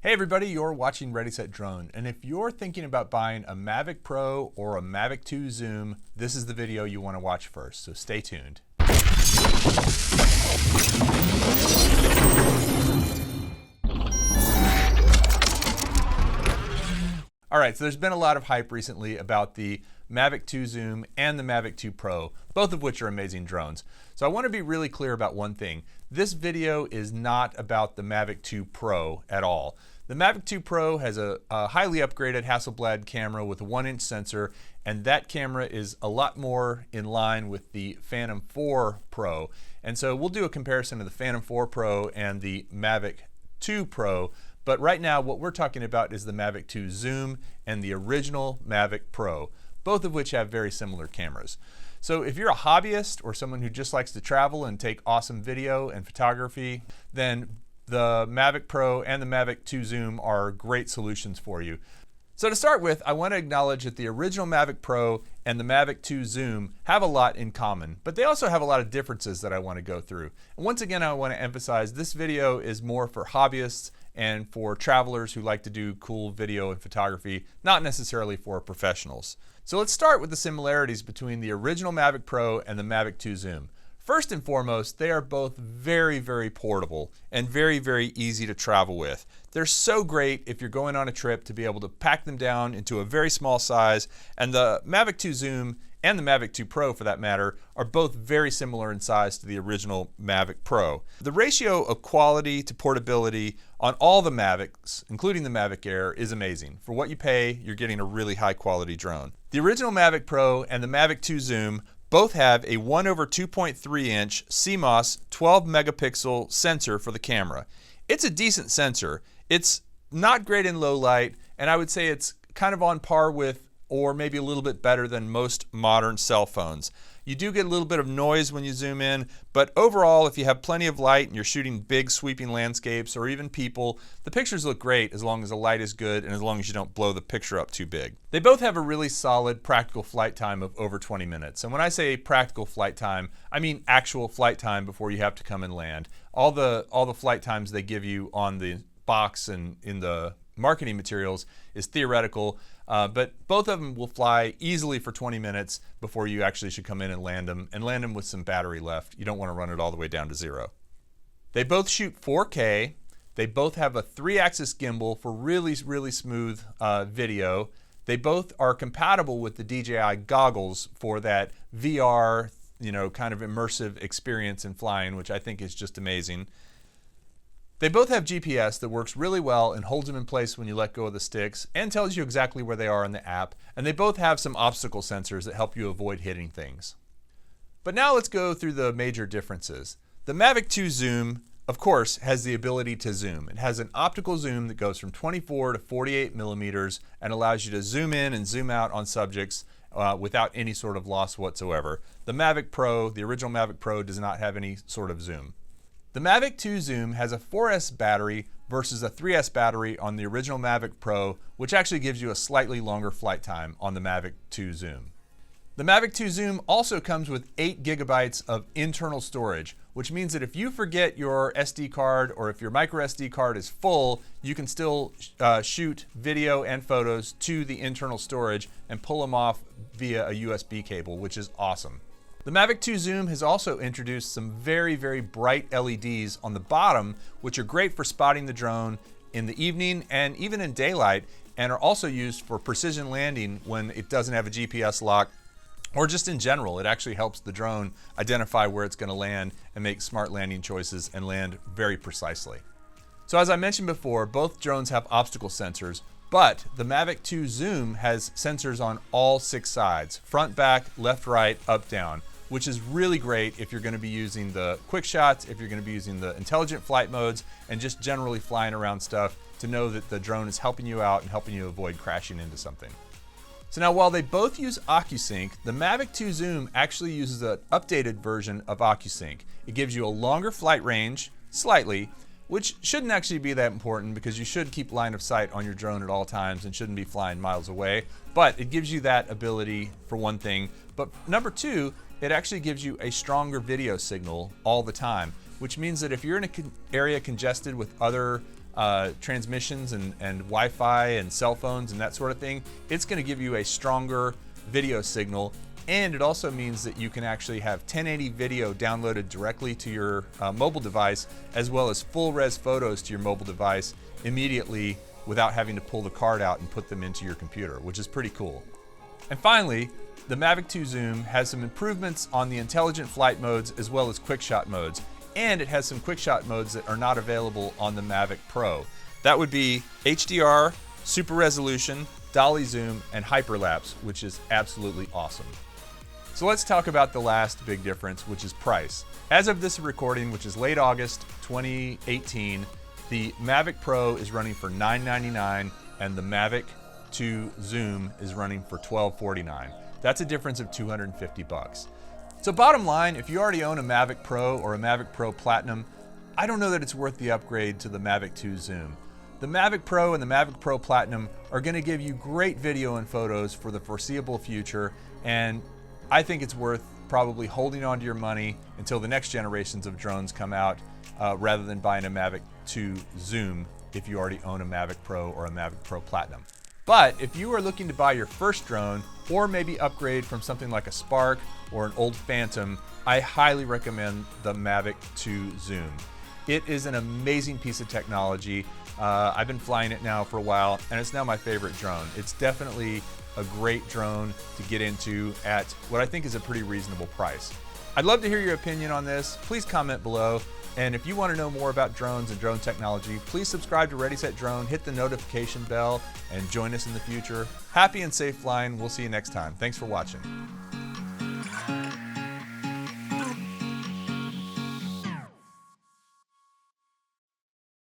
Hey everybody, you're watching Ready Set Drone, and if you're thinking about buying a Mavic Pro or a Mavic 2 Zoom, this is the video you want to watch first, so stay tuned. Alright, so there's been a lot of hype recently about the Mavic 2 Zoom and the Mavic 2 Pro, both of which are amazing drones. So I want to be really clear about one thing. This video is not about the Mavic 2 Pro at all. The Mavic 2 Pro has a highly upgraded Hasselblad camera with a 1-inch sensor, and that camera is a lot more in line with the Phantom 4 Pro. And so we'll do a comparison of the Phantom 4 Pro and the Mavic 2 Pro, but right now what we're talking about is the Mavic 2 Zoom and the original Mavic Pro, both of which have very similar cameras. So if you're a hobbyist or someone who just likes to travel and take awesome video and photography, then the Mavic Pro and the Mavic 2 Zoom are great solutions for you. So to start with, I want to acknowledge that the original Mavic Pro and the Mavic 2 Zoom have a lot in common, but they also have a lot of differences that I want to go through. And once again, I want to emphasize this video is more for hobbyists and for travelers who like to do cool video and photography, not necessarily for professionals. So let's start with the similarities between the original Mavic Pro and the Mavic 2 Zoom. First and foremost, they are both very, very portable and very, very easy to travel with. They're so great if you're going on a trip to be able to pack them down into a very small size, and the Mavic 2 Zoom and the Mavic 2 Pro, for that matter, are both very similar in size to the original Mavic Pro. The ratio of quality to portability on all the Mavics, including the Mavic Air, is amazing. For what you pay, you're getting a really high quality drone. The original Mavic Pro and the Mavic 2 Zoom both have a 1/2.3-inch CMOS 12 megapixel sensor for the camera. It's a decent sensor. It's not great in low light, and I would say it's kind of on par with or maybe a little bit better than most modern cell phones. You do get a little bit of noise when you zoom in, but overall, if you have plenty of light and you're shooting big sweeping landscapes or even people, the pictures look great as long as the light is good and as long as you don't blow the picture up too big. They both have a really solid practical flight time of over 20 minutes. And when I say practical flight time, I mean actual flight time before you have to come and land. All the flight times they give you on the box and in the marketing materials is theoretical, but both of them will fly easily for 20 minutes before you actually should come in and land them with some battery left. You don't want to run it all the way down to zero. They both shoot 4K. They both have a 3-axis gimbal for really, really smooth video. They both are compatible with the DJI goggles for that VR, kind of immersive experience in flying, which I think is just amazing. They both have GPS that works really well and holds them in place when you let go of the sticks and tells you exactly where they are in the app. And they both have some obstacle sensors that help you avoid hitting things. But now let's go through the major differences. The Mavic 2 Zoom, of course, has the ability to zoom. It has an optical zoom that goes from 24 to 48 millimeters and allows you to zoom in and zoom out on subjects without any sort of loss whatsoever. The Mavic Pro, the original Mavic Pro, does not have any sort of zoom. The Mavic 2 Zoom has a 4S battery versus a 3S battery on the original Mavic Pro, which actually gives you a slightly longer flight time on the Mavic 2 Zoom. The Mavic 2 Zoom also comes with 8 gigabytes of internal storage, which means that if you forget your SD card or if your micro SD card is full, you can still shoot video and photos to the internal storage and pull them off via a USB cable, which is awesome. The Mavic 2 Zoom has also introduced some very, very bright LEDs on the bottom, which are great for spotting the drone in the evening and even in daylight, and are also used for precision landing when it doesn't have a GPS lock, or just in general. It actually helps the drone identify where it's going to land and make smart landing choices and land very precisely. So as I mentioned before, both drones have obstacle sensors, but the Mavic 2 Zoom has sensors on all 6 sides, front, back, left, right, up, down, which is really great if you're going to be using the quick shots, if you're going to be using the intelligent flight modes, and just generally flying around stuff to know that the drone is helping you out and helping you avoid crashing into something. So now while they both use OcuSync, the Mavic 2 Zoom actually uses an updated version of OcuSync. It gives you a longer flight range, slightly, which shouldn't actually be that important because you should keep line of sight on your drone at all times and shouldn't be flying miles away. But it gives you that ability for one thing. But number two, it actually gives you a stronger video signal all the time, which means that if you're in an area congested with other transmissions and Wi-Fi and cell phones and that sort of thing, it's going to give you a stronger video signal. And it also means that you can actually have 1080 video downloaded directly to your mobile device, as well as full res photos to your mobile device immediately without having to pull the card out and put them into your computer, which is pretty cool. And finally, the Mavic 2 Zoom has some improvements on the intelligent flight modes as well as quick shot modes. And it has some quick shot modes that are not available on the Mavic Pro. That would be HDR, super resolution, dolly zoom, and hyperlapse, which is absolutely awesome. So let's talk about the last big difference, which is price. As of this recording, which is late August 2018, the Mavic Pro is running for $999 and the Mavic 2 Zoom is running for $1249. That's a difference of 250 bucks. So bottom line, if you already own a Mavic Pro or a Mavic Pro Platinum, I don't know that it's worth the upgrade to the Mavic 2 Zoom. The Mavic Pro and the Mavic Pro Platinum are going to give you great video and photos for the foreseeable future, and I think it's worth probably holding on to your money until the next generations of drones come out, rather than buying a Mavic 2 Zoom if you already own a Mavic Pro or a Mavic Pro Platinum. But if you are looking to buy your first drone, or maybe upgrade from something like a Spark or an old Phantom, I highly recommend the Mavic 2 Zoom. It is an amazing piece of technology. I've been flying it now for a while, and it's now my favorite drone. It's definitely a great drone to get into at what I think is a pretty reasonable price. I'd love to hear your opinion on this. Please comment below. And if you want to know more about drones and drone technology, please subscribe to Ready Set Drone, hit the notification bell, and join us in the future. Happy and safe flying. We'll see you next time. Thanks for watching.